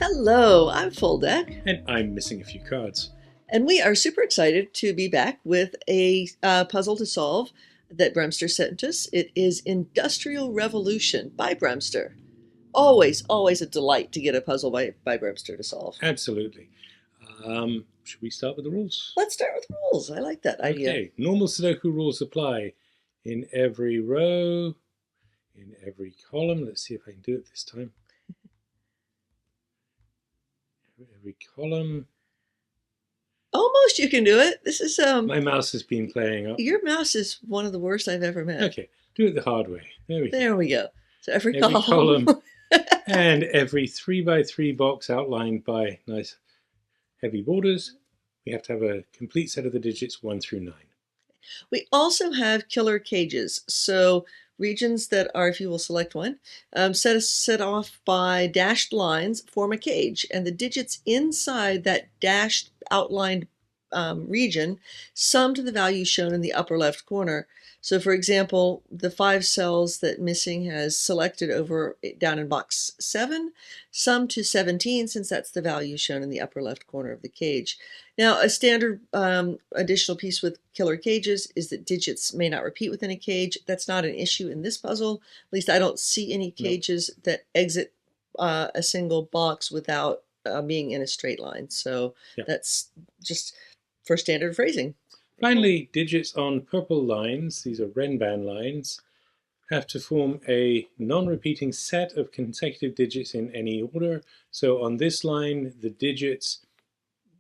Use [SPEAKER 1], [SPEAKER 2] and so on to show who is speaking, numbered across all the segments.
[SPEAKER 1] Hello, I'm FullDeck,
[SPEAKER 2] And I'm missing a few cards.
[SPEAKER 1] and we are super excited to be back with a puzzle to solve that BremSter sent us. It is Industrial Revolution by BremSter. Always a delight to get a puzzle by BremSter to solve.
[SPEAKER 2] Absolutely. Should we start with the rules?
[SPEAKER 1] Let's start with rules. I like that idea.
[SPEAKER 2] Okay, normal Sudoku rules apply in every row, in every column. Let's see if I can do it this time. Every column.
[SPEAKER 1] Almost you can do it. This is
[SPEAKER 2] My mouse has been playing up.
[SPEAKER 1] Your mouse is one of the worst I've ever met.
[SPEAKER 2] Okay, do it the hard way.
[SPEAKER 1] There we go. So every
[SPEAKER 2] column and every 3x3 box outlined by nice heavy borders. We have to have a complete set of the digits 1 through 9.
[SPEAKER 1] We also have killer cages. So regions that are, if you will select one, set off by dashed lines form a cage, and the digits inside that dashed outlined region sum to the value shown in the upper left corner. So for example, the 5 cells that Missing has selected over down in box 7 sum to 17, since that's the value shown in the upper left corner of the cage. Now, a standard additional piece with killer cages is that digits may not repeat within a cage. That's not an issue in this puzzle. At least I don't see any cages that exit a single box without being in a straight line. So that's just for standard phrasing.
[SPEAKER 2] Finally, digits on purple lines, these are Renban lines, have to form a non-repeating set of consecutive digits in any order. So on this line, the digits,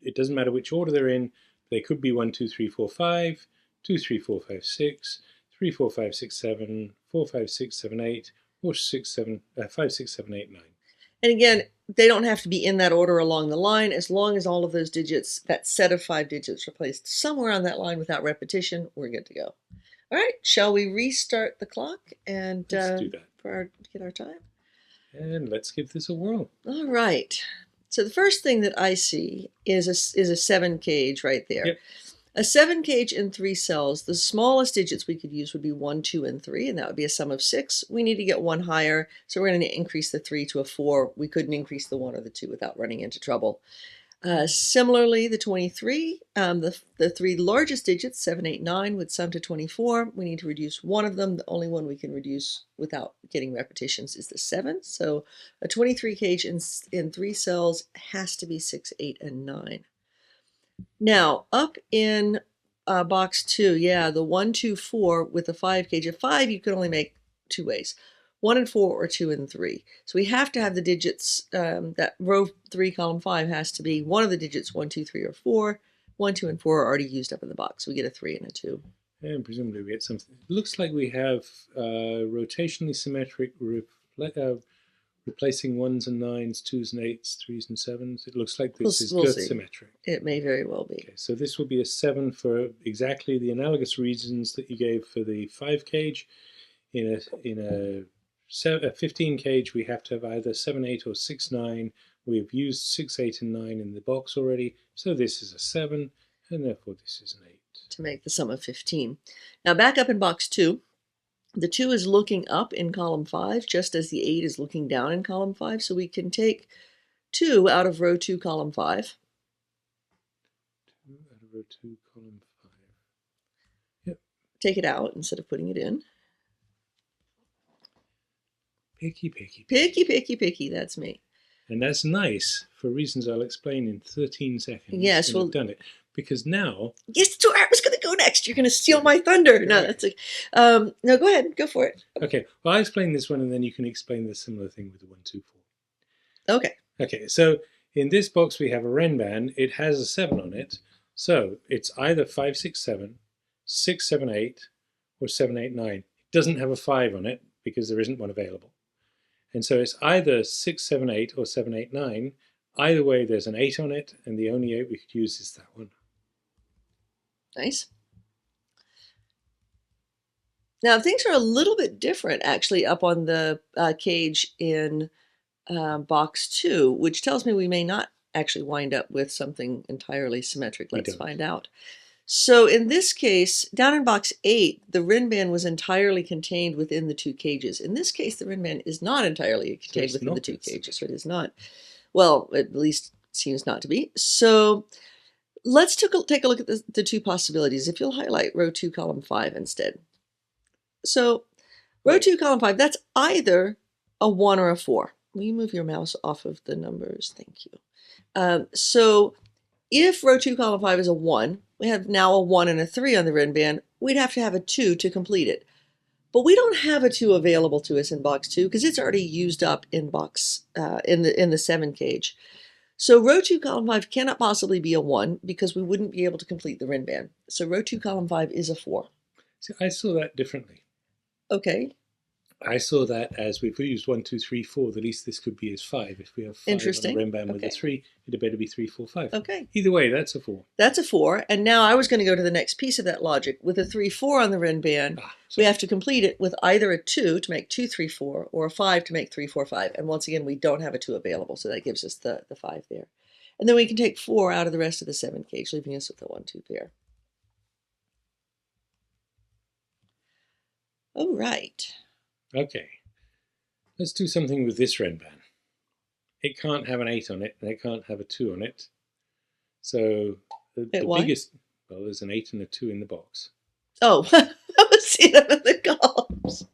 [SPEAKER 2] it doesn't matter which order they're in, they could be 1, 2, 3, 4, 5, 2, 3, 4, 5, 6, 3, 4, 5, 6, 7, 4, 5, 6, 7, 8, or 5, 6, 7, 8, 9.
[SPEAKER 1] And again, they don't have to be in that order along the line, as long as all of those digits, that set of 5 digits, are placed somewhere on that line without repetition, we're good to go. All right, shall we restart the clock and
[SPEAKER 2] let's do that.
[SPEAKER 1] Get our time?
[SPEAKER 2] And let's give this a whirl.
[SPEAKER 1] All right. So the first thing that I see is a 7 cage right there.
[SPEAKER 2] Yep.
[SPEAKER 1] A 7 cage in 3 cells, the smallest digits we could use would be 1, 2, and 3, and that would be a sum of 6. We need to get 1 higher, so we're going to increase the 3 to a 4. We couldn't increase the 1 or the 2 without running into trouble. Similarly, the 23, the 3 largest digits, 7, 8, 9, would sum to 24. We need to reduce one of them. The only one we can reduce without getting repetitions is the 7. So a 23 cage in 3 cells has to be 6, 8, and 9. Now, up in box 2, the 1, 2, 4 with the 5 cage. At 5, you could only make 2 ways. 1 and 4 or 2 and 3. So we have to have the digits, that row 3, column 5 has to be one of the digits 1, 2, 3, or 4. 1, 2, and 4 are already used up in the box. We get a 3 and a 2.
[SPEAKER 2] And presumably we get something. It looks like we have rotationally symmetric replacing 1s and 9s, 2s and 8s, 3s and 7s. It looks like this is good symmetric.
[SPEAKER 1] It may very well be.
[SPEAKER 2] Okay, so this will be a 7 for exactly the analogous reasons that you gave for the 5 cage. In a 15 cage, we have to have either 7, 8 or 6, 9. We've used 6, 8, and 9 in the box already, so this is a 7, and therefore this is an 8.
[SPEAKER 1] To make the sum of 15. Now back up in box 2, the 2 is looking up in column 5, just as the 8 is looking down in column 5, so we can take 2 out of row 2, column 5.
[SPEAKER 2] 2 out of row 2, column 5. Yep.
[SPEAKER 1] Take it out instead of putting it in.
[SPEAKER 2] Picky, picky.
[SPEAKER 1] Picky, picky, picky, that's me.
[SPEAKER 2] And that's nice for reasons I'll explain in 13 seconds.
[SPEAKER 1] Yes,
[SPEAKER 2] I've done it. Because now...
[SPEAKER 1] Yes, so I was going to go next. You're going to steal my thunder. No, that's like, no, go ahead. Go for it.
[SPEAKER 2] Okay, well, I'll explain this one, and then you can explain the similar thing with the 1, 2, 4.
[SPEAKER 1] Okay.
[SPEAKER 2] Okay, so in this box we have a Renban. It has a 7 on it. So it's either 5, 6, 7, 6, 7, 8, or 7, 8, 9. It doesn't have a 5 on it because there isn't one available. And so it's either 6, 7, 8 or 7, 8, 9. Either way, there's an 8 on it, and the only 8 we could use is that one.
[SPEAKER 1] Nice. Now, things are a little bit different, actually, up on the cage in box 2, which tells me we may not actually wind up with something entirely symmetric. Let's find out. So in this case, down in box 8, the Renban was entirely contained within the 2 cages. In this case, the Renban is not entirely contained within the 2 cages, so it is not. Well, at least it seems not to be. So let's take a look at the two possibilities. If you'll highlight row 2, column 5 instead. So row 2, column 5, that's either a 1 or a 4. Will you move your mouse off of the numbers? Thank you. So if row 2, column 5 is a 1, we have now a 1 and a 3 on the Renban. We'd have to have a 2 to complete it. But we don't have a 2 available to us in box 2 because it's already used up in box in the 7 cage. So row 2, column 5 cannot possibly be a 1 because we wouldn't be able to complete the Renban. So row 2, column 5 is a 4.
[SPEAKER 2] See, I saw that differently.
[SPEAKER 1] Okay.
[SPEAKER 2] I saw that as we've used 1, 2, 3, 4. The least this could be is 5. If we have 5 on a Renban with a 3, it'd better be 3, 4, 5.
[SPEAKER 1] Okay.
[SPEAKER 2] Either way, that's a 4.
[SPEAKER 1] That's a 4. And now I was going to go to the next piece of that logic. With a 3, 4 on the Renban, we have to complete it with either a 2 to make 2, 3, 4, or a 5 to make 3, 4, 5. And once again, we don't have a 2 available, so that gives us the 5 there. And then we can take 4 out of the rest of the 7 cage, leaving us with a 1, 2 pair. All right.
[SPEAKER 2] Okay. Let's do something with this Renban. It can't have an 8 on it, and it can't have a 2 on it. So the biggest, well, there's an 8 and a 2 in the box.
[SPEAKER 1] Oh, I was seeing them in the columns.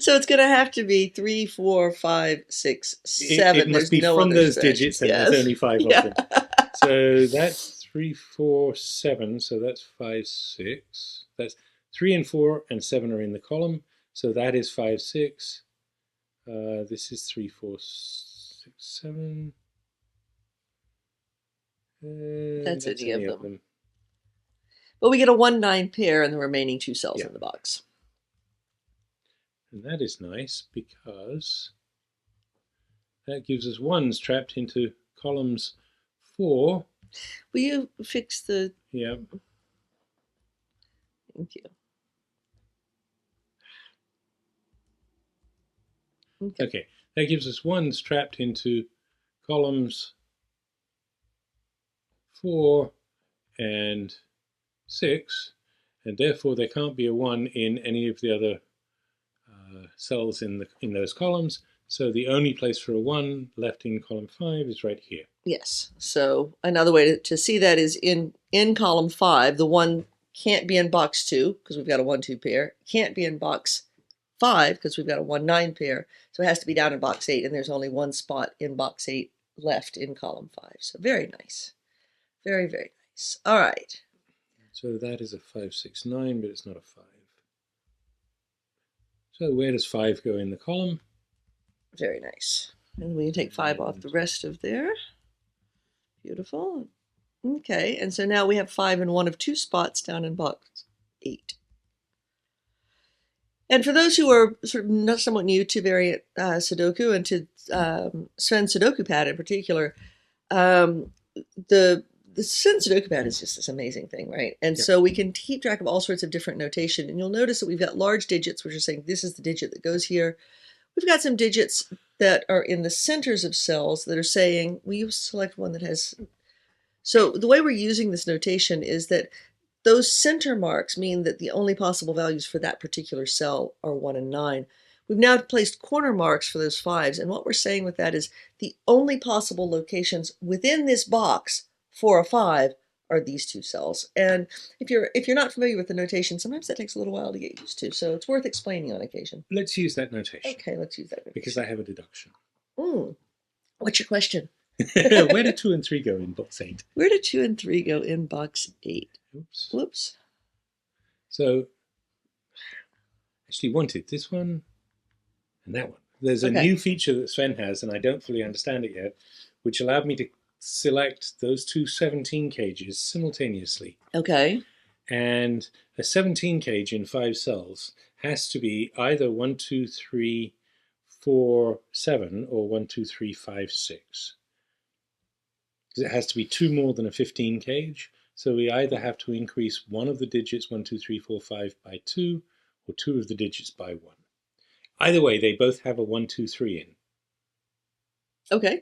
[SPEAKER 1] So it's going to have to be 3, 4, 5, 6, 7.
[SPEAKER 2] It must be from those digits, and there's only 5 of them. So that's 3, 4, 7. So that's 5, 6. That's 3 and 4 and 7 are in the column. So that is 5, 6. This is 3, 4, 6, 7.
[SPEAKER 1] That's any of them. But we get a 1, 9 pair and the remaining 2 cells in the box.
[SPEAKER 2] And that is nice because that gives us 1s trapped into columns 4.
[SPEAKER 1] Will you fix the...
[SPEAKER 2] Yeah.
[SPEAKER 1] Thank you.
[SPEAKER 2] Okay, that gives us 1s trapped into columns 4 and 6, and therefore there can't be a 1 in any of the other cells in those columns. So the only place for a 1 left in column 5 is right here.
[SPEAKER 1] Yes. So another way to see that is in column 5, the 1 can't be in box 2 because we've got a 1, 2 pair. Can't be in box 5 because we've got a 1, 9 pair. So it has to be down in box 8, and there's only 1 spot in box 8 left in column 5. So very nice. Very, very nice. All right.
[SPEAKER 2] So that is a 5, 6, 9, but it's not a 5. So where does 5 go in the column?
[SPEAKER 1] Very nice. And we can take 5 off the rest of there. Beautiful. Okay, and so now we have 5 in one of 2 spots down in box 8. And for those who are sort of somewhat new to variant Sudoku and to Sven's Sudoku pad in particular, the Sven Sudoku pad is just this amazing thing, right? And so we can keep track of all sorts of different notation. And you'll notice that we've got large digits, which are saying this is the digit that goes here. We've got some digits that are in the centers of cells that are saying, will you select one that has... So the way we're using this notation is that those center marks mean that the only possible values for that particular cell are 1 and 9. We've now placed corner marks for those 5s, and what we're saying with that is the only possible locations within this box for a 5 are these 2 cells. And if you're not familiar with the notation, sometimes that takes a little while to get used to, so it's worth explaining on occasion.
[SPEAKER 2] Let's use that notation.
[SPEAKER 1] Okay, let's use that notation.
[SPEAKER 2] Because I have a deduction.
[SPEAKER 1] What's your question?
[SPEAKER 2] Where do 2 and 3 go in box 8?
[SPEAKER 1] Where do 2 and 3 go in box 8?
[SPEAKER 2] Oops.
[SPEAKER 1] Whoops.
[SPEAKER 2] So, I actually wanted this one and that one. There's a new feature that Sven has, and I don't fully understand it yet, which allowed me to select those 2 17 cages simultaneously.
[SPEAKER 1] Okay.
[SPEAKER 2] And a 17 cage in 5 cells has to be either 1, 2, 3, 4, 7 or 1, 2, 3, 5, 6. It has to be 2 more than a 15 cage. So we either have to increase one of the digits 1, 2, 3, 4, 5 by 2 or 2 of the digits by 1. Either way, they both have a 1, 2, 3 in.
[SPEAKER 1] Okay.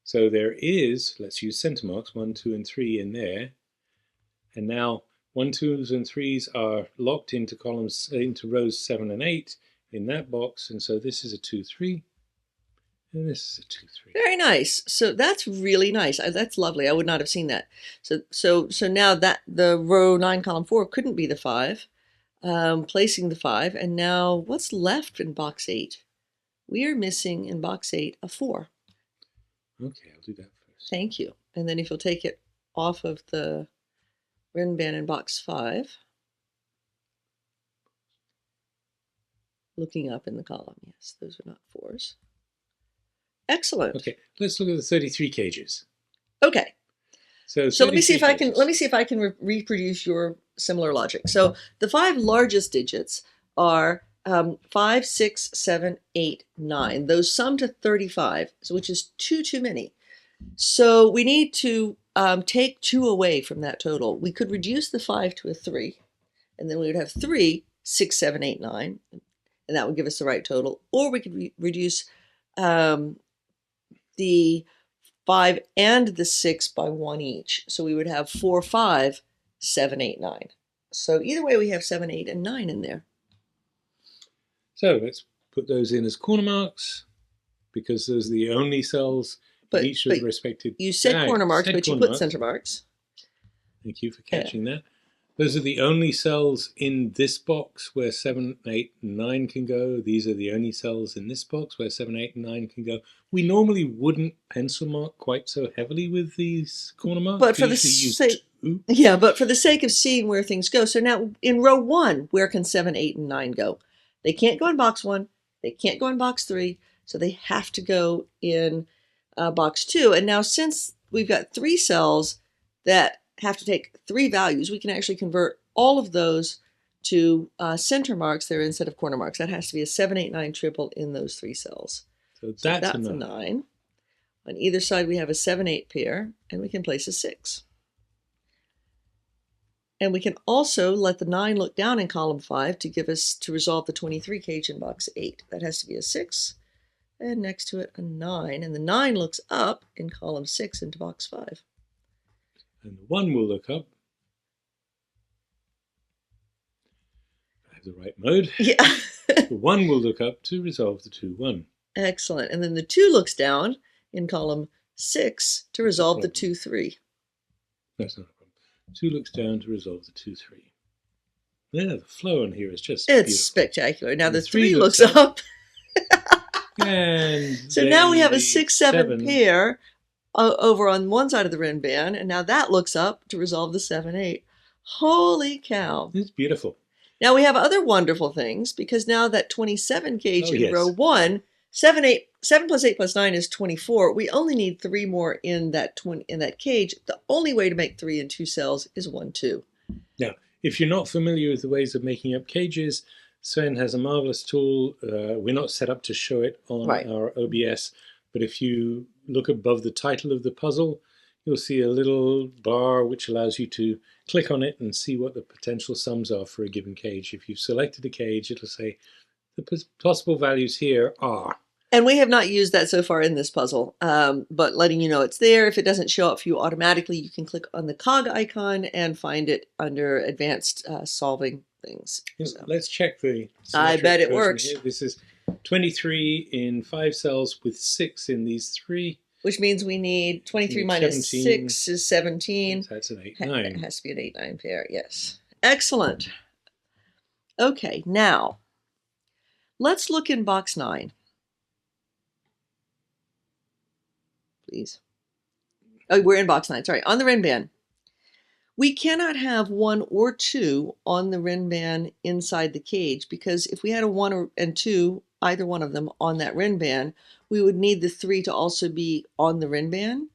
[SPEAKER 2] So there is, let's use center marks, 1, 2, and 3 in there. And now 1, 2s and 3s are locked into columns, into rows 7 and 8 in that box. And so this is a 2, 3. And this is a 2, 3.
[SPEAKER 1] Very nice. So that's really nice. That's lovely. I would not have seen that. So now that the row 9, column 4 couldn't be the 5, placing the 5, and now what's left in box 8? We are missing in box 8 a 4.
[SPEAKER 2] Okay, I'll do that first.
[SPEAKER 1] Thank you. And then if you'll take it off of the Renban in box 5, looking up in the column, yes, those are not 4s. Excellent.
[SPEAKER 2] Okay, let's look at the 33 cages.
[SPEAKER 1] Okay. So let me see if I can
[SPEAKER 2] cages.
[SPEAKER 1] reproduce your similar logic. So the 5 largest digits are 5, 6, 7, 8, 9. Those sum to 35, which is too many. So we need to take 2 away from that total. We could reduce the 5 to a 3, and then we would have 3, 6, 7, 8, 9, and that would give us the right total. Or we could reduce the 5 and the 6 by 1 each. So we would have 4, 5, 7, 8, 9. So either way, we have 7, 8, and 9 in there.
[SPEAKER 2] So let's put those in as corner marks, because those are the only cells in each of the respective.
[SPEAKER 1] You said corner marks, but you put center marks.
[SPEAKER 2] Thank you for catching that. Those are the only cells in this box where 7, 8, and 9 can go. These are the only cells in this box where 7, 8, and 9 can go. We normally wouldn't pencil mark quite so heavily with these corner marks.
[SPEAKER 1] But for the sake of seeing where things go. So now in row 1, where can 7, 8, and 9 go? They can't go in box 1. They can't go in box 3. So they have to go in box 2. And now since we've got 3 cells that have to take 3 values, we can actually convert all of those to center marks there instead of corner marks. That has to be a 7, 8, 9 triple in those 3 cells.
[SPEAKER 2] So that's a
[SPEAKER 1] 9. On either side, we have a 7, 8 pair, and we can place a 6. And we can also let the 9 look down in column 5 to resolve the 23 cage in box 8. That has to be a 6, and next to it a 9. And the 9 looks up in column 6 into box 5.
[SPEAKER 2] And the 1 will look up. I have the right mode.
[SPEAKER 1] Yeah.
[SPEAKER 2] The 1 will look up to resolve the 2, 1.
[SPEAKER 1] Excellent. And then the 2 looks down in column 6 to resolve the 2, 3.
[SPEAKER 2] That's not a problem. 2 looks down to resolve the 2, 3. Yeah, the flow in here is just
[SPEAKER 1] It's
[SPEAKER 2] beautiful.
[SPEAKER 1] Spectacular. Now the 3 looks up.
[SPEAKER 2] And
[SPEAKER 1] so now we have a 6, 7 pair over on one side of the Renban, and now that looks up to resolve the 7, 8. Holy cow.
[SPEAKER 2] It's beautiful.
[SPEAKER 1] Now we have other wonderful things, because now that 27 cage in row 1, 7 plus 8 plus 9 is 24. We only need 3 more in that cage. The only way to make 3 in 2 cells is 1, 2.
[SPEAKER 2] Now, if you're not familiar with the ways of making up cages, Sven has a marvelous tool. We're not set up to show it on our OBS, but if you look above the title of the puzzle, you'll see a little bar which allows you to click on it and see what the potential sums are for a given cage. If you've selected a cage, it'll say the possible values here are.
[SPEAKER 1] And we have not used that so far in this puzzle, but letting you know it's there. If it doesn't show up for you automatically, you can click on the cog icon and find it under advanced solving things. So.
[SPEAKER 2] Let's check the
[SPEAKER 1] I bet it works.
[SPEAKER 2] Here. This is 23 in 5 cells with 6 in these 3.
[SPEAKER 1] Which means we need 23 minus 6 is 17.
[SPEAKER 2] So that's an 8, 9.
[SPEAKER 1] It has to be an 8, 9 pair, yes. Excellent. Okay, now, let's look in box 9. Please. Oh, we're in box 9, sorry. On the Renban. We cannot have 1 or 2 on the Renban inside the cage, because if we had a 1 and 2, either one of them on that Renban, we would need the 3 to also be on the Renban,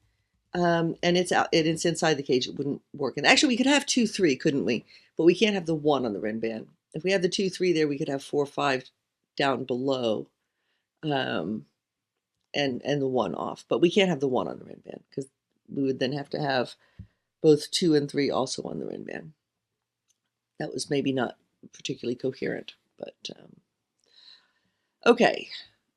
[SPEAKER 1] and it's inside the cage. It wouldn't work. And actually, we could have 2, 3, couldn't we? But we can't have the 1 on the Renban. If we have the 2, 3 there, we could have 4, 5 down below, and the 1 off. But we can't have the 1 on the Renban, because we would then have to have both 2 and 3 also on the Renban. That was maybe not particularly coherent, but okay.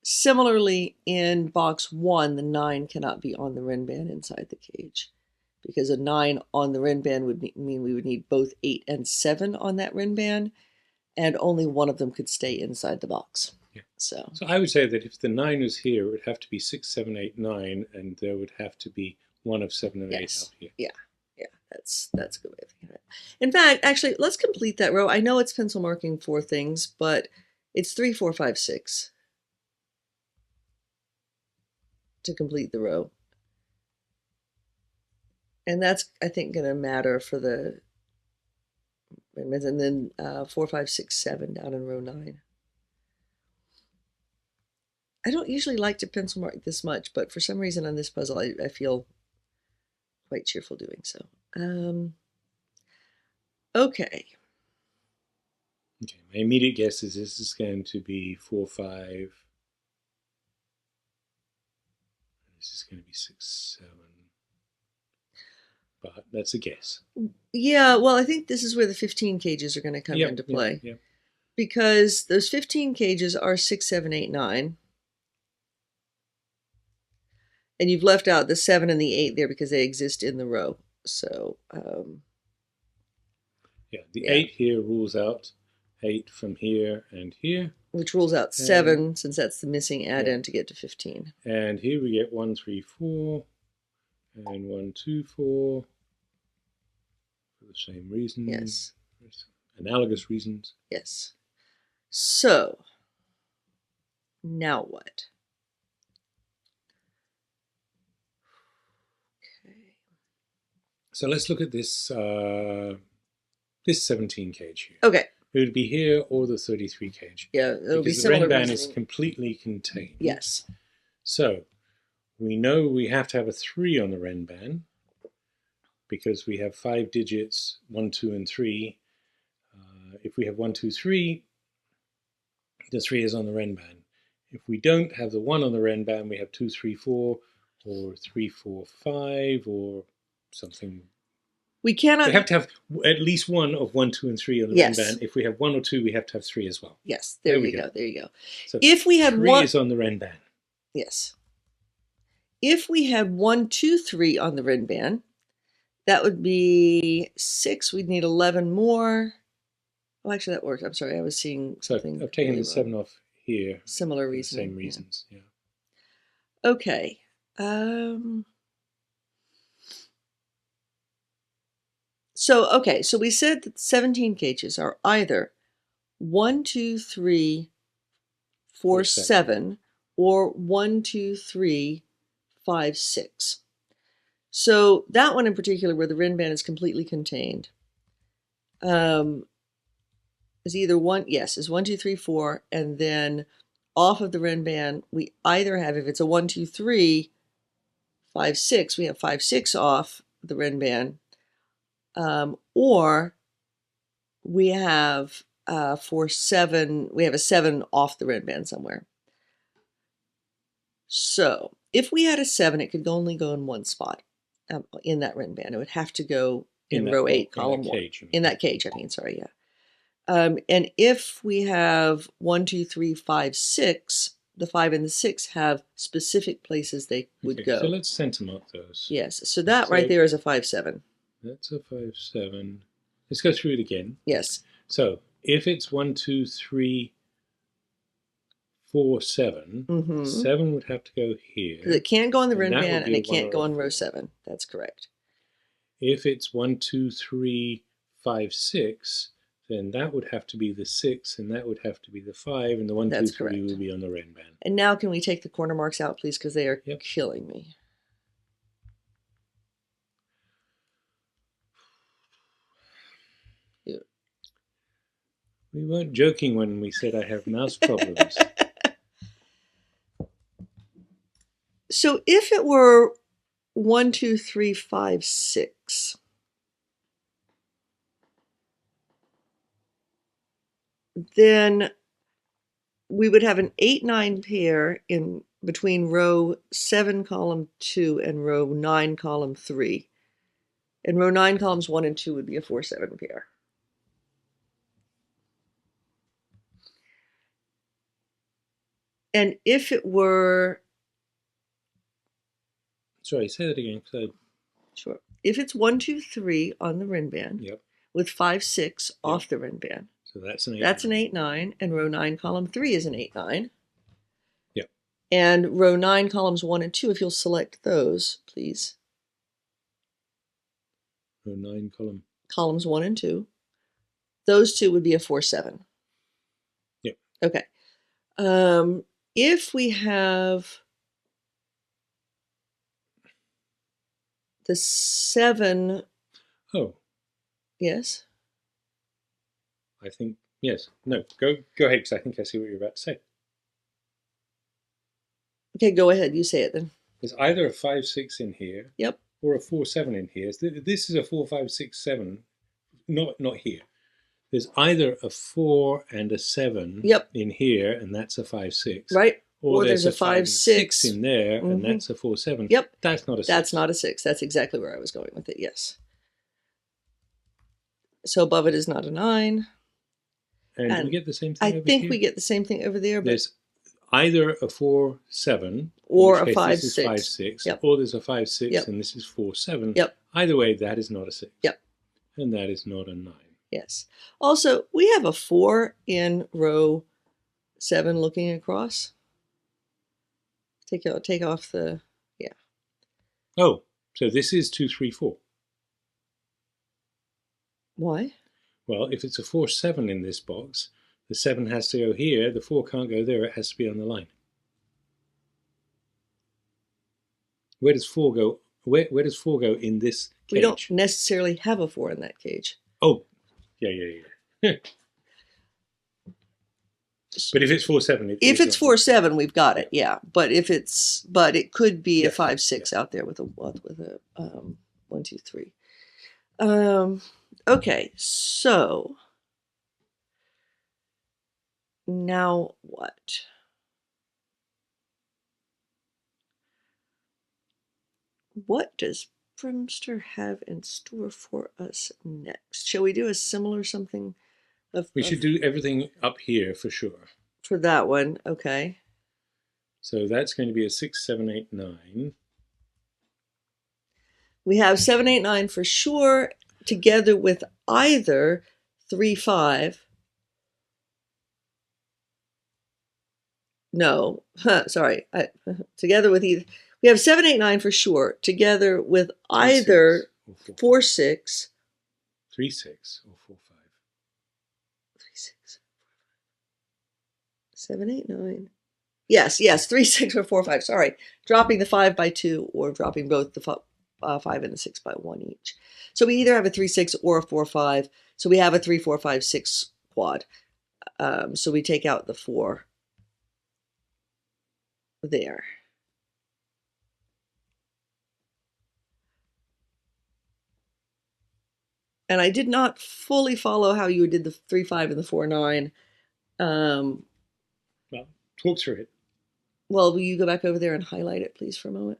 [SPEAKER 1] Similarly, in box 1, the 9 cannot be on the Renban inside the cage, because a 9 on the Renban would mean we would need both 8 and 7 on that Renban, and only one of them could stay inside the box.
[SPEAKER 2] Yeah.
[SPEAKER 1] So
[SPEAKER 2] I would say that if the 9 was here, it would have to be 6, 7, 8, 9, and there would have to be one of 7 and 8 out here.
[SPEAKER 1] Yeah. That's a good way of thinking of it. In fact, actually, let's complete that row. I know it's pencil marking 4 things, but it's 3, 4, 5, 6 to complete the row. And that's, I think, going to matter for the, and then 4, 5, 6, 7 down in row 9. I don't usually like to pencil mark this much, but for some reason on this puzzle, I feel quite cheerful doing so. Okay.
[SPEAKER 2] My immediate guess is this is going to be 4, 5. This is going to be 6, 7. But that's a guess.
[SPEAKER 1] Yeah, well, I think this is where the 15 cages are going to come into play.
[SPEAKER 2] Yep.
[SPEAKER 1] Because those 15 cages are 6, 7, 8, 9. And you've left out the 7 and the 8 there because they exist in the row. So,
[SPEAKER 2] the 8 here rules out 8 from here and here.
[SPEAKER 1] Which rules out 7, since that's the missing add-in to get to 15.
[SPEAKER 2] And here we get 1, 3, 4, and 1, 2, 4, for the same reason.
[SPEAKER 1] Yes.
[SPEAKER 2] Analogous reasons.
[SPEAKER 1] Yes. So, now what?
[SPEAKER 2] So let's look at this this 17 cage here.
[SPEAKER 1] Okay.
[SPEAKER 2] It would be here or the 33 cage.
[SPEAKER 1] Yeah, it'll be
[SPEAKER 2] similar. Because the Renban
[SPEAKER 1] reasoning.
[SPEAKER 2] is completely contained.
[SPEAKER 1] Yes.
[SPEAKER 2] So we know we have to have a 3 on the Renban because we have 5 digits, 1, 2, and 3. If we have 1, 2, 3, the 3 is on the Renban. If we don't have the 1 on the Renban, we have 2, 3, 4, or 3, 4, 5, or something.
[SPEAKER 1] We cannot.
[SPEAKER 2] We have to have at least one of 1, 2, and 3 on the Renban. If we have 1 or 2, we have to have 3 as well.
[SPEAKER 1] Yes, there you go. There you go.
[SPEAKER 2] So
[SPEAKER 1] if we had
[SPEAKER 2] 3 is on the Renban.
[SPEAKER 1] Yes. If we had 1, 2, 3 on the Renban, that would be 6. We'd need 11 more. Oh, actually, that worked. I'm sorry. I was seeing something.
[SPEAKER 2] So I've taken the 7 off here.
[SPEAKER 1] Similar reasoning.
[SPEAKER 2] Same reasons. Yeah.
[SPEAKER 1] Okay. So we said that 17 cages are either 1, 2, 3, 4, 7, or 1, 2, 3, 5, 6. So that one in particular, where the Renban is completely contained, is either is 1, 2, 3, 4, and then off of the Renban, we either have, if it's a 1, 2, 3, 5, 6, we have 5, 6 off the Renban, or we have for 7, we have a 7 off the Renban somewhere. So if we had a 7, it could only go in one spot in that Renban. It would have to go in row 8, column 1. In that cage, I mean, sorry, yeah. And if we have 1, 2, 3, 5, 6, the 5 and the 6 have specific places they would go.
[SPEAKER 2] So let's center mark those.
[SPEAKER 1] Yes, so that right there is a 5, 7.
[SPEAKER 2] That's a 5, 7. Let's go through it again.
[SPEAKER 1] Yes.
[SPEAKER 2] So if it's 1, 2, 3, 4, 7, 7 would have to go here.
[SPEAKER 1] Because it can't go on the Renban and it can't go on row 7. That's correct.
[SPEAKER 2] If it's 1, 2, 3, 5, 6, then that would have to be the 6, and that would have to be the 5, and the 1, 2, 3 would be on the Renban.
[SPEAKER 1] And now can we take the corner marks out, please, because they are killing me.
[SPEAKER 2] We weren't joking when we said I have mouse problems.
[SPEAKER 1] So if it were 1, 2, 3, 5, 6, then we would have an 8, 9 pair in between row 7, column 2 and row 9, column 3. And row 9, columns 1 and 2 would be a 4, 7 pair. And if it were...
[SPEAKER 2] Sorry, say that again.
[SPEAKER 1] Sure. If it's 1, 2, 3 on the Renban, with 5, 6 off the Renban,
[SPEAKER 2] so that's an 8.
[SPEAKER 1] That's an 8, 9, and row 9, column 3 is an 8, 9. And row 9, columns 1 and 2, if you'll select those, please.
[SPEAKER 2] Row 9,
[SPEAKER 1] columns 1 and 2. Those two would be a 4, 7.
[SPEAKER 2] Yep.
[SPEAKER 1] Okay. If we have the 7.
[SPEAKER 2] Oh.
[SPEAKER 1] Yes.
[SPEAKER 2] I think, yes. No, go ahead, because I think I see what you're about to say.
[SPEAKER 1] Okay, go ahead. You say it then.
[SPEAKER 2] There's either a 5, 6 in here.
[SPEAKER 1] Yep.
[SPEAKER 2] Or a 4, 7 in here. This is a 4, 5, 6, 7. Not here. There's either a 4 and a 7
[SPEAKER 1] yep.
[SPEAKER 2] in here, and that's a 5, 6.
[SPEAKER 1] Right.
[SPEAKER 2] Or there's a 5, 6 in there, and that's a 4, 7.
[SPEAKER 1] Yep.
[SPEAKER 2] That's not a 6.
[SPEAKER 1] That's not a 6. That's exactly where I was going with it, yes. So above it is not a 9.
[SPEAKER 2] And do we get the same thing over here?
[SPEAKER 1] I think we get the same thing over there. But
[SPEAKER 2] there's either a 4, 7.
[SPEAKER 1] Or a 5, 6.
[SPEAKER 2] 5, 6.
[SPEAKER 1] Yep.
[SPEAKER 2] Or there's a 5, 6,
[SPEAKER 1] yep.
[SPEAKER 2] and this is 4, 7.
[SPEAKER 1] Yep.
[SPEAKER 2] Either way, that is not a 6.
[SPEAKER 1] Yep.
[SPEAKER 2] And that is not a 9.
[SPEAKER 1] Yes. Also, we have a 4 in row 7 looking across. Take off the, yeah.
[SPEAKER 2] Oh, so this is 2, 3, 4.
[SPEAKER 1] Why?
[SPEAKER 2] Well, if it's a 4, 7 in this box, the 7 has to go here, the 4 can't go there, it has to be on the line. Where does 4 go? Where does 4 go in this cage?
[SPEAKER 1] We don't necessarily have a 4 in that cage.
[SPEAKER 2] Oh, yeah. But if it's 4, 7,
[SPEAKER 1] if it's 4, 7, we've got it, yeah. But if it's, it could be a 5, 6 out there with a 1, 2, 3. Okay, so now what? What does BremSter have in store for us next? Shall we do a similar something?
[SPEAKER 2] We should do everything up here for sure.
[SPEAKER 1] For that one, okay.
[SPEAKER 2] So that's going to be a 6, 7, 8, 9.
[SPEAKER 1] We have 7, 8, 9 for sure, together with either 3, 5. No, sorry. Together with either. We have 7, 8, 9 for sure, together with either 4, 6.
[SPEAKER 2] 3, 6 or 4, 5.
[SPEAKER 1] 3, 6. 7, 8, 9. Yes, 3, 6 or 4, 5. Sorry. Dropping the 5 by 2 or dropping both the 5 and the 6 by 1 each. So we either have a 3, 6 or a 4, 5. So we have a 3, 4, 5, 6 quad. So we take out the 4 there. And I did not fully follow how you did the 3, 5 and the 4, 9.
[SPEAKER 2] Well, talk through it.
[SPEAKER 1] Well, will you go back over there and highlight it, please, for a moment?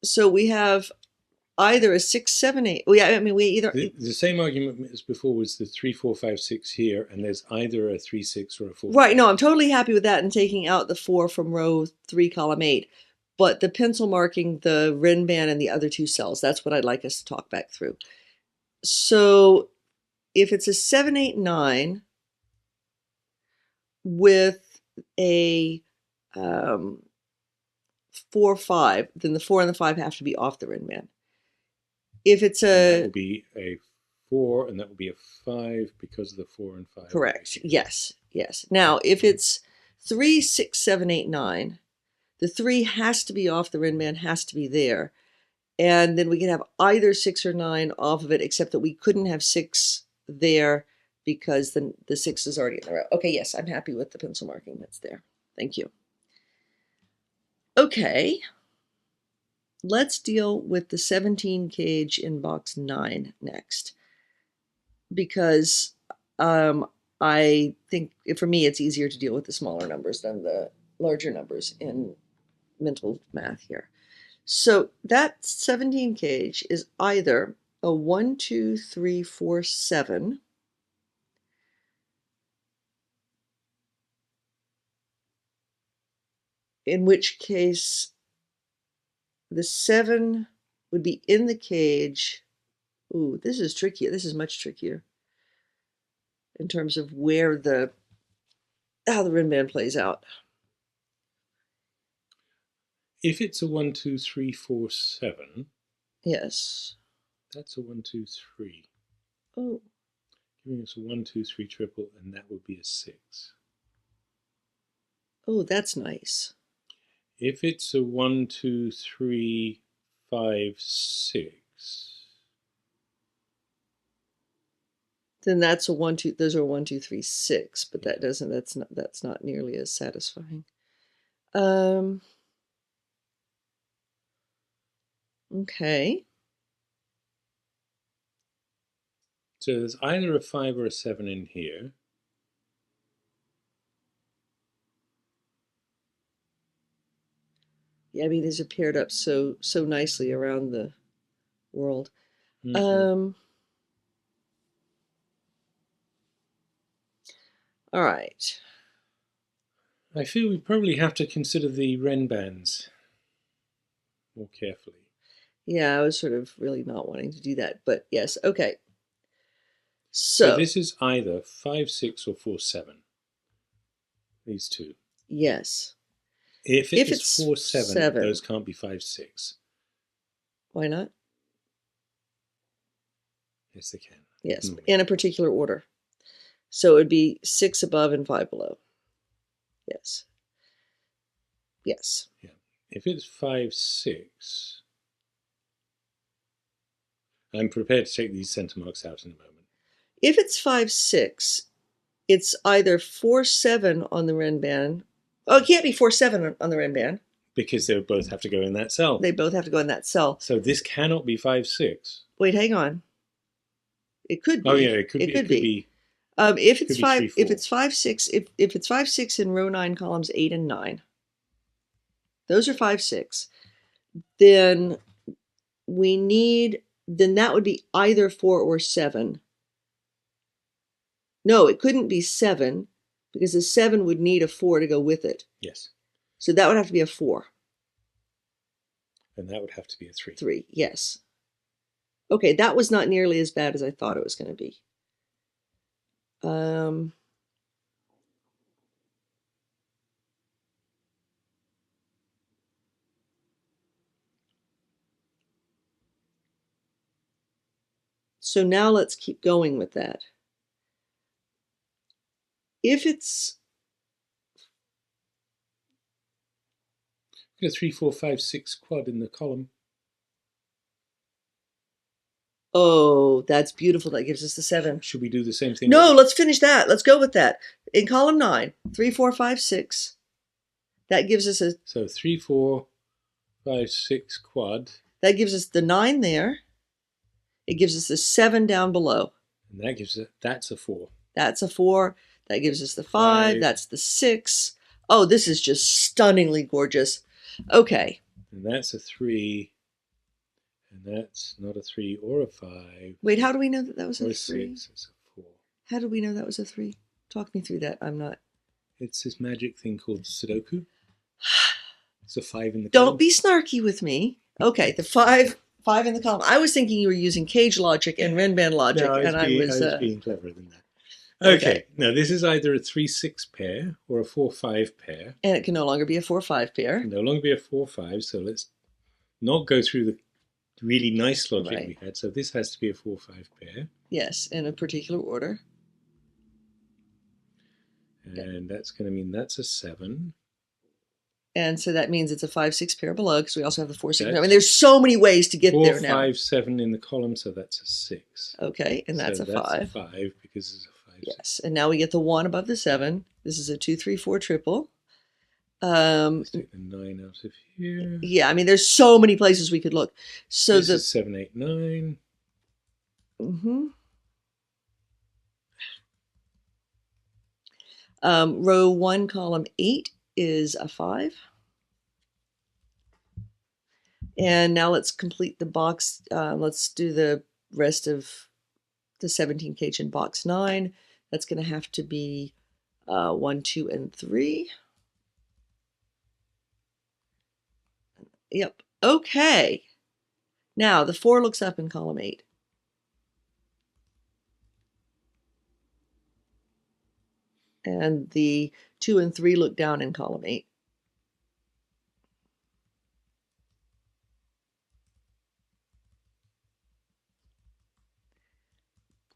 [SPEAKER 1] So we have either a 6, 7, 8. Well, yeah, I mean, we either...
[SPEAKER 2] The same argument as before was the 3, 4, 5, 6 here, and there's either a 3, 6 or a 4.
[SPEAKER 1] Right, no, I'm totally happy with that and taking out the 4 from row 3, column 8. But the pencil marking the Renban and the other 2 cells, that's what I'd like us to talk back through. So if it's a 7, 8, 9 with a 4, 5, then the 4 and the 5 have to be off the Renban. If it's
[SPEAKER 2] that will be a 4 and that will be a 5 because of the 4 and 5.
[SPEAKER 1] Correct. Yes. Now, if it's 3, 6, 7, 8, 9, the 3 has to be off the Renban, has to be there. And then we can have either 6 or 9 off of it, except that we couldn't have 6 there because the 6 is already in the row. Okay, yes, I'm happy with the pencil marking that's there. Thank you. Okay, let's deal with the 17 cage in box 9 next. Because I think, for me, it's easier to deal with the smaller numbers than the larger numbers in mental math here. So that 17 cage is either a 1, 2, 3, 4, 7, in which case the 7 would be in the cage. Ooh, this is tricky. This is much trickier in terms of where how the Renban plays out.
[SPEAKER 2] If it's a 1, 2, 3, 4, 7,
[SPEAKER 1] Yes.
[SPEAKER 2] that's a 1, 2, 3.
[SPEAKER 1] Oh.
[SPEAKER 2] Giving us a 1, 2, 3 triple, and that would be a 6.
[SPEAKER 1] Oh, that's nice.
[SPEAKER 2] If it's a 1, 2, 3, 5, 6.
[SPEAKER 1] Then that's a 1, 2. Those are 1, 2, 3, 6. But
[SPEAKER 2] Yeah.
[SPEAKER 1] that doesn't. That's not nearly as satisfying. Okay.
[SPEAKER 2] So there's either a 5 or a 7 in here.
[SPEAKER 1] Yeah, I mean these are paired up so nicely around the world.
[SPEAKER 2] Mm-hmm.
[SPEAKER 1] All right.
[SPEAKER 2] I feel we probably have to consider the Renbans more carefully.
[SPEAKER 1] Yeah, I was sort of really not wanting to do that, but yes, okay.
[SPEAKER 2] So
[SPEAKER 1] So
[SPEAKER 2] this is either 5, 6 or 4, 7. These two.
[SPEAKER 1] yes.
[SPEAKER 2] If
[SPEAKER 1] If
[SPEAKER 2] it's
[SPEAKER 1] it's
[SPEAKER 2] 4, 7,
[SPEAKER 1] 7,
[SPEAKER 2] those can't be 5, 6.
[SPEAKER 1] why not?
[SPEAKER 2] Yes, they can.
[SPEAKER 1] Yes,
[SPEAKER 2] Normally.
[SPEAKER 1] in a particular order. So it would be 6 above and 5 below. Yes. Yes.
[SPEAKER 2] Yeah. If it's 5, 6, I'm prepared to take these center marks out in a moment.
[SPEAKER 1] If it's 5, 6, it's either 4, 7 on the Renban. Oh, it can't be 4, 7 on the Renban.
[SPEAKER 2] Because they both have to go in that cell.
[SPEAKER 1] They both have to go in that cell.
[SPEAKER 2] So this cannot be 5, 6.
[SPEAKER 1] Wait, hang on. It could be.
[SPEAKER 2] Oh yeah, it could be.
[SPEAKER 1] If it's
[SPEAKER 2] could be
[SPEAKER 1] 5,
[SPEAKER 2] 3, 4.
[SPEAKER 1] if it's 5, 6, if it's 5, 6 in row 9, columns 8 and 9, those are 5, 6. Then then that would be either 4 or 7. No, it couldn't be 7 because the 7 would need a 4 to go with it.
[SPEAKER 2] Yes.
[SPEAKER 1] So that would have to be a 4.
[SPEAKER 2] And that would have to be a 3.
[SPEAKER 1] 3, yes. Okay, that was not nearly as bad as I thought it was going to be. So now let's keep going with that. If it's
[SPEAKER 2] Get a 3, 4, 5, 6 quad in the column.
[SPEAKER 1] oh, that's beautiful. That gives us the 7.
[SPEAKER 2] Should we do the same thing?
[SPEAKER 1] No, let's finish that. Let's go with that. In column 9, 3, 4, 5, 6. That gives us
[SPEAKER 2] So 3, 4, 5, 6 quad.
[SPEAKER 1] That gives us the 9 there. It gives us the 7 down below.
[SPEAKER 2] And that gives that's a 4.
[SPEAKER 1] That's a 4. That gives us the 5. That's the 6. Oh, this is just stunningly gorgeous. Okay.
[SPEAKER 2] And that's a 3. And that's not a 3 or a 5.
[SPEAKER 1] Wait, how do we know that that was a 3?
[SPEAKER 2] 6, it's a 4.
[SPEAKER 1] How do we know that was a 3? Talk me through that. I'm not.
[SPEAKER 2] It's this magic thing called Sudoku. It's a 5 in the column.
[SPEAKER 1] Don't be snarky with me. Okay, the 5 in the column. I was thinking you were using cage logic and Renban logic,
[SPEAKER 2] No,
[SPEAKER 1] I was
[SPEAKER 2] being cleverer than that. Okay, now this is either a 3, 6 pair or a 4, 5 pair.
[SPEAKER 1] And it can no longer be a 4, 5 pair.
[SPEAKER 2] It can no longer be a 4, 5, so let's not go through the really nice logic we had. So this has to be a 4, 5 pair.
[SPEAKER 1] Yes, in a particular order.
[SPEAKER 2] And that's going to mean that's a 7.
[SPEAKER 1] And so that means it's a 5, 6 pair below because we also have the 4, 6. I mean, there's so many ways to get
[SPEAKER 2] 4,
[SPEAKER 1] there now.
[SPEAKER 2] 5, 7 in the column, so that's a 6.
[SPEAKER 1] Okay, and that's
[SPEAKER 2] so
[SPEAKER 1] a 5.
[SPEAKER 2] That's a 5 because it's a 5.
[SPEAKER 1] Yes, and now we get the 1 above the 7. This is a 2, 3, 4 triple.
[SPEAKER 2] Let's take the 9 out of here.
[SPEAKER 1] Yeah, I mean, there's so many places we could look. So
[SPEAKER 2] this is 7, 8, 9.
[SPEAKER 1] Row 1, column 8 is a 5. And now let's complete the box. Let's do the rest of the 17 cage in box 9. That's going to have to be 1, 2, and 3. Yep. Okay. Now the 4 looks up in column 8. And the 2 and 3 look down in column 8.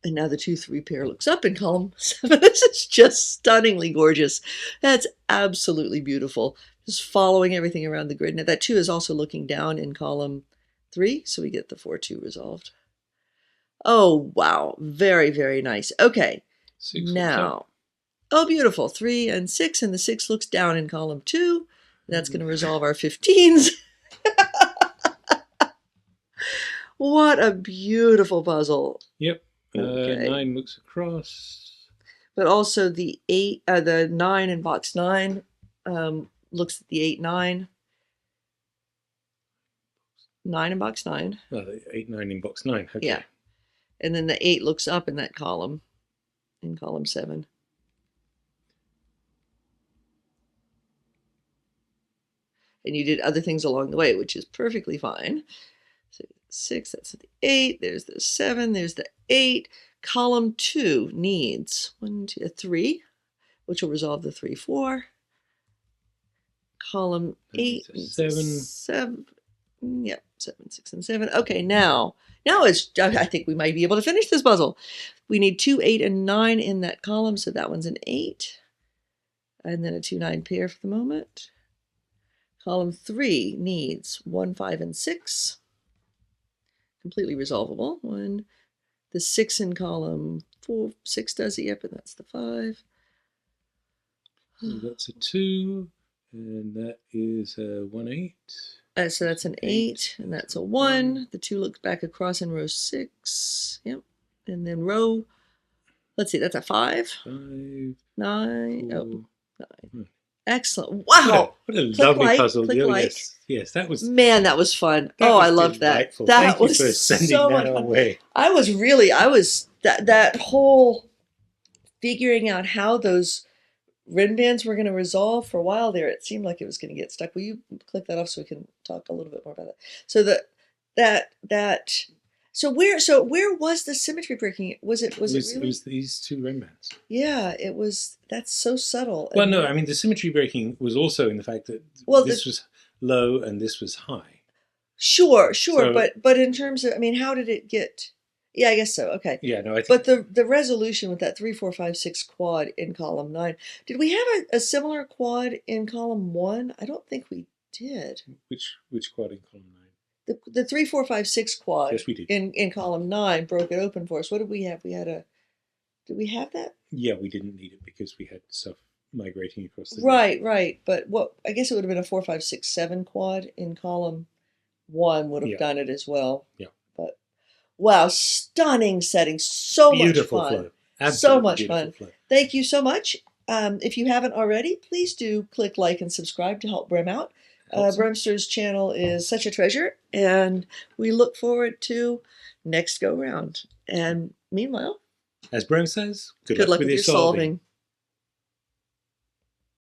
[SPEAKER 1] And now the 2-3 pair looks up in column 7. This is just stunningly gorgeous. That's absolutely beautiful. Just following everything around the grid. Now that 2 is also looking down in column 3, so we get the 4-2 resolved. Oh, wow. Very, very nice. Okay.
[SPEAKER 2] 6
[SPEAKER 1] now, oh, beautiful. 3 and 6, and the 6 looks down in column 2. That's going to resolve our 15s. What a beautiful puzzle.
[SPEAKER 2] Yep.
[SPEAKER 1] Okay.
[SPEAKER 2] 9 looks across.
[SPEAKER 1] But also the 8, the 9 in box 9 looks at the 8, 9. 9 in box 9.
[SPEAKER 2] Oh, the 8, 9 in box 9. Okay.
[SPEAKER 1] Yeah. And then the 8 looks up in that column, in column 7. And you did other things along the way, which is perfectly fine. So 6, that's the 8. There's the 7. There's the 8. Column 2 needs 1, 2, 3, which will resolve the 3, 4. Column 8 needs 7. Yep, 7, 6, and 7. Okay, now it's. I think we might be able to finish this puzzle. We need 2, 8, and 9 in that column, so that one's an 8, and then a 2, 9 pair for the moment. Column 3 needs 1, 5, and 6. Completely resolvable. 1, the 6 in column 4, 6 does it. Yep, and that's the 5.
[SPEAKER 2] So that's a 2, and that is a 1, 8.
[SPEAKER 1] So that's an 8, and that's a 1. The 2 looks back across in row 6. Yep, and then row. Let's see, that's a 5.
[SPEAKER 2] 5.
[SPEAKER 1] 9.
[SPEAKER 2] 4,
[SPEAKER 1] oh, 9. Excellent. Wow.
[SPEAKER 2] What a lovely puzzle.
[SPEAKER 1] Click like.
[SPEAKER 2] Yes, that was.
[SPEAKER 1] Man, that was fun. I loved that.
[SPEAKER 2] Thank you for sending
[SPEAKER 1] so
[SPEAKER 2] that
[SPEAKER 1] much fun.
[SPEAKER 2] away.
[SPEAKER 1] That whole figuring out how those Renbans were going to resolve for a while there. It seemed like it was going to get stuck. Will you click that off so we can talk a little bit more about that? So where was the symmetry breaking? Was it really?
[SPEAKER 2] It was these 2 Renbans.
[SPEAKER 1] Yeah, it was. That's so subtle.
[SPEAKER 2] Well, no, I mean the symmetry breaking was also in the fact that this was low and this was high.
[SPEAKER 1] Sure, so, but in terms of, I mean, how did it get? Yeah, I guess so. Okay.
[SPEAKER 2] Yeah, no, I think.
[SPEAKER 1] But the resolution with that 3, 4, 5, 6 quad in column 9. Did we have a similar quad in column 1? I don't think we did.
[SPEAKER 2] Which quad in column 9?
[SPEAKER 1] The 3, 4, 5, 6 quad.
[SPEAKER 2] Yes, we did.
[SPEAKER 1] In column 9 broke it open for us. What did we have? Did we have that?
[SPEAKER 2] Yeah, we didn't need it because we had stuff migrating across the
[SPEAKER 1] Right. But I guess it would have been a 4, 5, 6, 7 quad in column 1 would have done it as well.
[SPEAKER 2] Yeah.
[SPEAKER 1] But wow, stunning setting. So
[SPEAKER 2] beautiful
[SPEAKER 1] much fun.
[SPEAKER 2] Flow. Absolutely
[SPEAKER 1] so much fun.
[SPEAKER 2] Flow.
[SPEAKER 1] Thank you so much. If you haven't already, please do click like and subscribe to help Brem out. BremSter's channel is such a treasure, and we look forward to next go round. And meanwhile,
[SPEAKER 2] as Brem says, good
[SPEAKER 1] luck
[SPEAKER 2] luck
[SPEAKER 1] with
[SPEAKER 2] your
[SPEAKER 1] solving.